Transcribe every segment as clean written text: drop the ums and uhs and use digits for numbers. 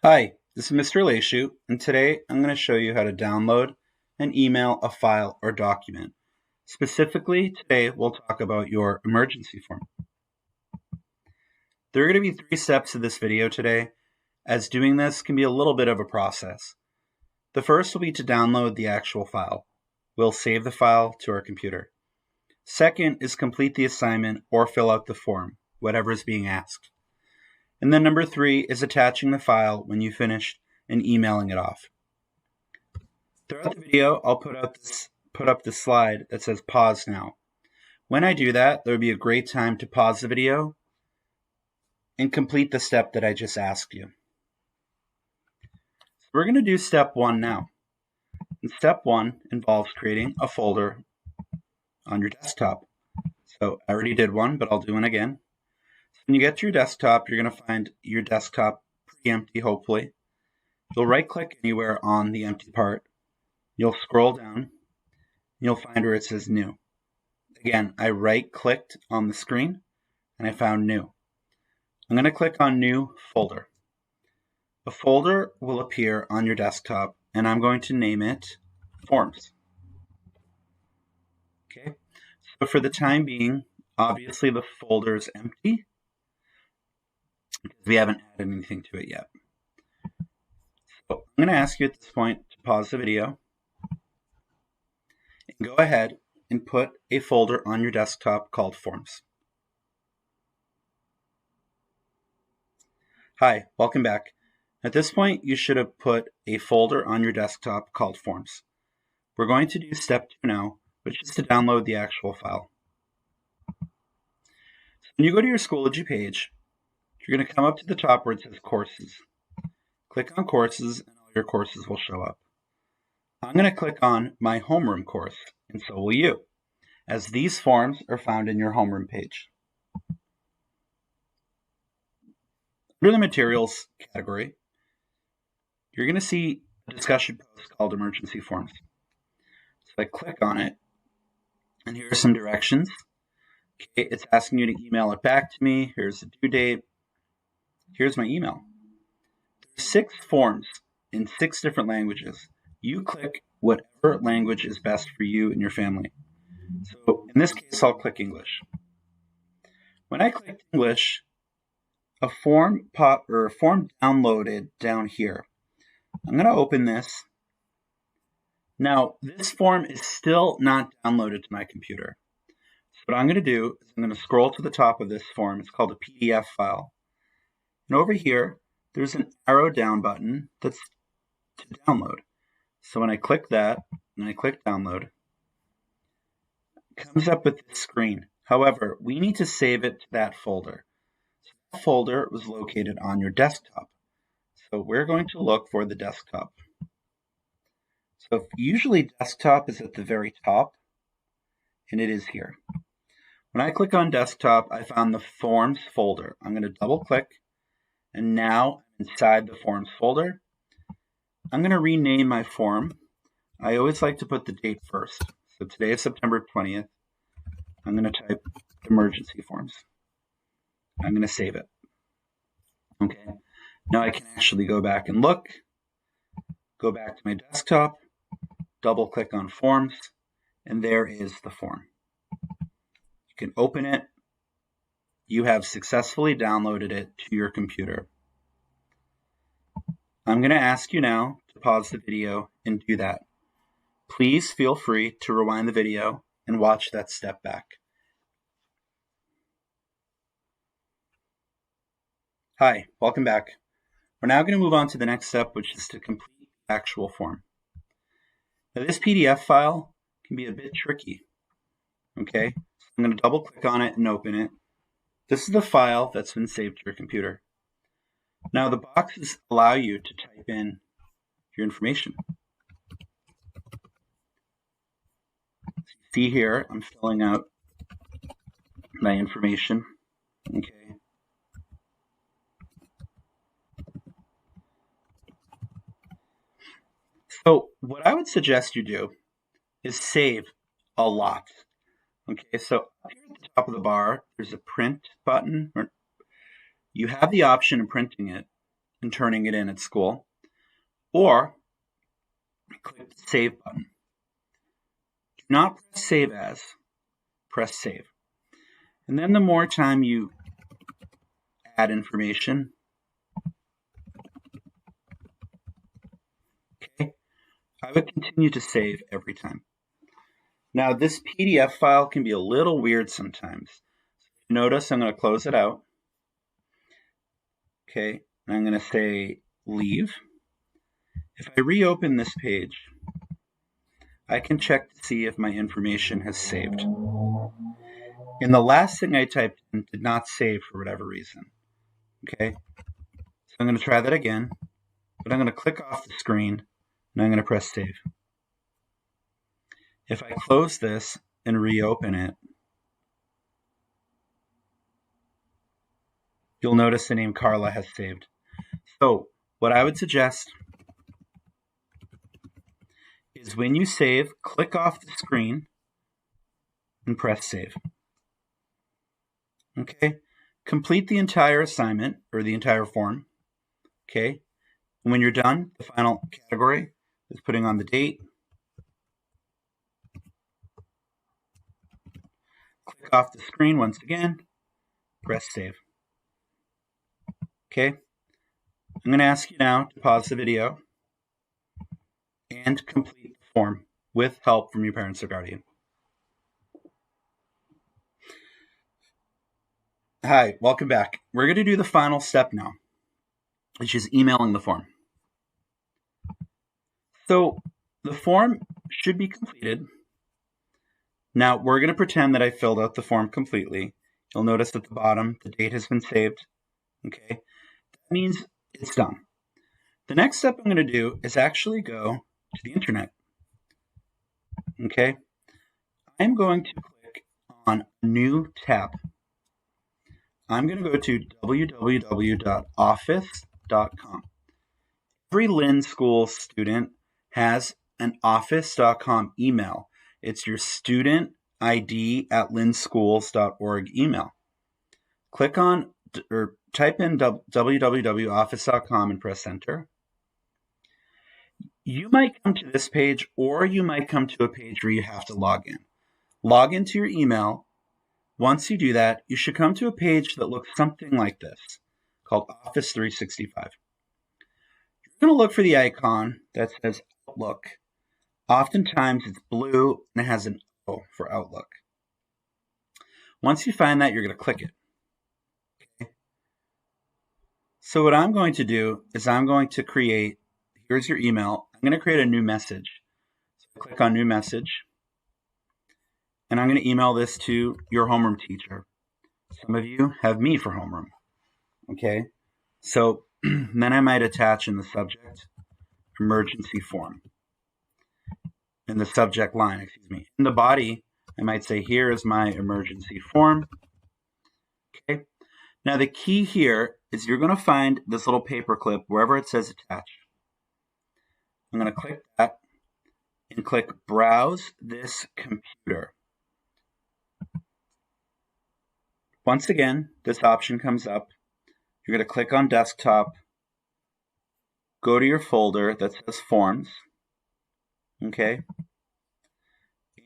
Hi, this is Mr. Layshoot, and today I'm going to show you how to download and email a file or document. Specifically, today we'll talk about your emergency form. There are going to be 3 steps to this video today, as doing this can be a little bit of a process. The first will be to download the actual file. We'll save the file to our computer. Second is complete the assignment or fill out the form, whatever is being asked. And then number 3 is attaching the file when you finished and emailing it off. Throughout the video, I'll put up this slide that says pause now. When I do that, there would be a great time to pause the video and complete the step that I just asked you. So we're going to do step 1 now. And step 1 involves creating a folder on your desktop. So I already did one, but I'll do one again. When you get to your desktop, you're going to find your desktop pretty empty, hopefully. You'll right-click anywhere on the empty part. You'll scroll down, and you'll find where it says New. Again, I right-clicked on the screen, and I found New. I'm going to click on New Folder. A folder will appear on your desktop, and I'm going to name it Forms. Okay, so for the time being, obviously the folder is empty, because we haven't added anything to it yet. So I'm going to ask you at this point to pause the video and go ahead and put a folder on your desktop called Forms. Hi, welcome back. At this point, you should have put a folder on your desktop called Forms. We're going to do step 2 now, which is to download the actual file. So when you go to your Schoology page, you're going to come up to the top where it says Courses. Click on Courses and all your courses will show up. I'm going to click on my homeroom course, and so will you, as these forms are found in your homeroom page. Under the Materials category, you're going to see a discussion post called Emergency Forms. So I click on it, and here are some directions. Okay, it's asking you to email it back to me. Here's the due date. Here's my email. There's 6 forms in 6 different languages. You click whatever language is best for you and your family. So in this case, I'll click English. When I click English, a form downloaded down here. I'm going to open this. Now, this form is still not downloaded to my computer. So what I'm going to do is I'm going to scroll to the top of this form. It's called a PDF file. And over here, there's an arrow down button that's to download. So when I click that, and I click download, it comes up with this screen. However, we need to save it to that folder. So that folder was located on your desktop. So we're going to look for the desktop. So usually desktop is at the very top, and it is here. When I click on desktop, I found the Forms folder. I'm going to double click, and now inside the Forms folder, I'm going to rename my form. I always like to put the date first. So today is September 20th. I'm going to type Emergency Forms. I'm going to save it. Okay. Now I can actually go back and look. Go back to my desktop. Double click on Forms. And there is the form. You can open it. You have successfully downloaded it to your computer. I'm going to ask you now to pause the video and do that. Please feel free to rewind the video and watch that step back. Hi, welcome back. We're now going to move on to the next step, which is to complete the actual form. Now, this PDF file can be a bit tricky. Okay, so I'm going to double click on it and open it. This is the file that's been saved to your computer. Now, the boxes allow you to type in your information. See here, I'm filling out my information. Okay. So what I would suggest you do is save a lot. Okay, so up here at the top of the bar, there's a print button. You have the option of printing it, and turning it in at school, or click the Save button. Do not press Save As, press Save. And then the more time you add information, okay, I would continue to save every time. Now, this PDF file can be a little weird sometimes. Notice I'm going to close it out. Okay, and I'm going to say Leave. If I reopen this page, I can check to see if my information has saved. And the last thing I typed in did not save for whatever reason. Okay, so I'm going to try that again, but I'm going to click off the screen and I'm going to press Save. If I close this and reopen it, you'll notice the name Carla has saved. So what I would suggest is when you save, click off the screen and press Save. Okay, complete the entire assignment or the entire form. Okay, and when you're done, the final category is putting on the date. Click off the screen once again, press Save. Okay, I'm going to ask you now to pause the video and complete the form with help from your parents or guardian. Hi, welcome back. We're going to do the final step now, which is emailing the form. So the form should be completed. Now we're going to pretend that I filled out the form completely. You'll notice at the bottom the date has been saved. Okay, that means it's done. The next step I'm going to do is actually go to the internet. Okay, I'm going to click on New tab. I'm going to go to www.office.com. Every Lynn School student has an office.com email. It's your student ID at lynnschools.org email. Click on or type in www.office.com and press enter. You might come to this page, or you might come to a page where you have to log in. Log into your email. Once you do that, you should come to a page that looks something like this, called Office 365. You're going to look for the icon that says Outlook. Oftentimes it's blue and it has an O for Outlook. Once you find that, you're going to click it. Okay. So what I'm going to do is I'm going to create, here's your email. I'm going to create a new message. So click on New Message. And I'm going to email this to your homeroom teacher. Some of you have me for homeroom. Okay. So then I might attach in the subject, emergency form. In the subject line, excuse me. In the body, I might say, here is my emergency form. Okay. Now the key here is you're going to find this little paper clip wherever it says attach. I'm going to click that and click Browse this computer. Once again, this option comes up. You're going to click on Desktop, go to your folder that says Forms, okay,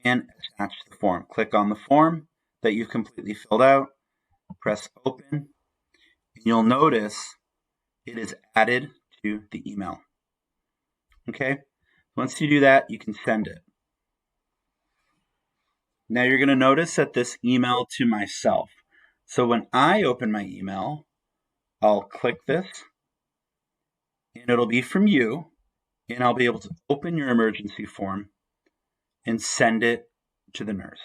and attach the form. Click on the form that you've completely filled out, press Open, and you'll notice it is added to the email. Okay, once you do that, you can send it. Now you're going to notice that this email to myself. So when I open my email, I'll click this, and it'll be from you, and I'll be able to open your emergency form and send it to the nurse.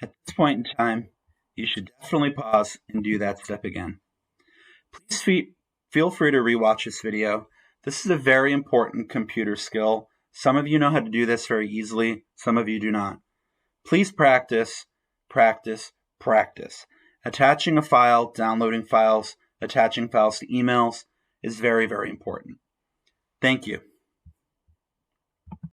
At this point in time, you should definitely pause and do that step again. Please feel free to rewatch this video. This is a very important computer skill. Some of you know how to do this very easily. Some of you do not. Please practice, practice, practice. Attaching a file, downloading files, attaching files to emails is very, very important. Thank you.